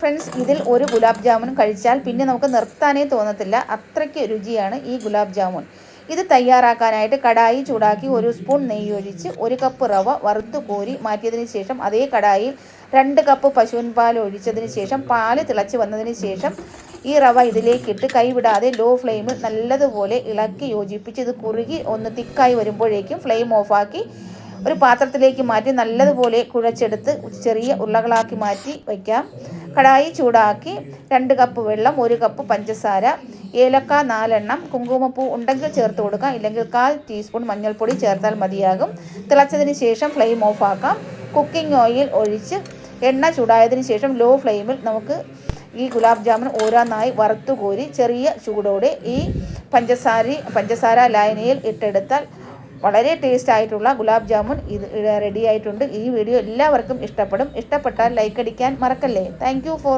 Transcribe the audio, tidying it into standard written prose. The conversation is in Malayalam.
ഫ്രണ്ട്സ്, ഇതിൽ ഒരു ഗുലാബ് ജാമുൻ കഴിച്ചാൽ പിന്നെ നമുക്ക് നിർത്താനേ തോന്നത്തില്ല. അത്രയ്ക്ക് രുചിയാണ് ഈ ഗുലാബ് ജാമുൻ. ഇത് തയ്യാറാക്കാനായിട്ട് കടായി ചൂടാക്കി 1 സ്പൂൺ നെയ്യ് ഒഴിച്ച് 1 കപ്പ് റവ വറുത്ത് കോരി മാറ്റിയതിന് ശേഷം അതേ കടായിൽ 2 കപ്പ് പശുവിൻ പാൽ ഒഴിച്ചതിന് ശേഷം പാല് തിളച്ച് വന്നതിന് ശേഷം ഈ റവ ഇതിലേക്കിട്ട് കൈവിടാതെ ലോ ഫ്ലെയിമിൽ നല്ലതുപോലെ ഇളക്കി യോജിപ്പിച്ച് ഇത് കുറുകി ഒന്ന് തിക്കായി വരുമ്പോഴേക്കും ഫ്ലെയിം ഓഫാക്കി ഒരു പാത്രത്തിലേക്ക് മാറ്റി നല്ലതുപോലെ കുഴച്ചെടുത്ത് ചെറിയ ഉരുളകളാക്കി മാറ്റി വയ്ക്കാം. കടായി ചൂടാക്കി 2 കപ്പ് വെള്ളം, 1 കപ്പ് പഞ്ചസാര, ഏലക്ക 4 എണ്ണം, കുങ്കുമപ്പൂ ഉണ്ടെങ്കിൽ ചേർത്ത് കൊടുക്കാം, ഇല്ലെങ്കിൽ 1/4 ടീസ്പൂൺ മഞ്ഞൾപ്പൊടി ചേർത്താൽ മതിയാകും. തിളച്ചതിന് ശേഷം ഫ്ലെയിം ഓഫാക്കാം. കുക്കിംഗ് ഓയിൽ ഒഴിച്ച് എണ്ണ ചൂടായതിന് ശേഷം ലോ ഫ്ലെയിമിൽ നമുക്ക് ഈ ഗുലാബ് ജാമുൻ ഓരോന്നായി വറുത്തു കോരി ചെറിയ ചൂടോടെ ഈ പഞ്ചസാര ലായനിയിൽ ഇട്ടെടുത്താൽ വളരെ ടേസ്റ്റ് ആയിട്ടുള്ള ഗുലാബ് ജാമുൻ ഇത് റെഡി ആയിട്ടുണ്ട്. ഈ വീഡിയോ എല്ലാവർക്കും ഇഷ്ടപ്പെടും. ഇഷ്ടപ്പെട്ടാൽ ലൈക്ക് അടിക്കാൻ മറക്കല്ലേ. Thank you for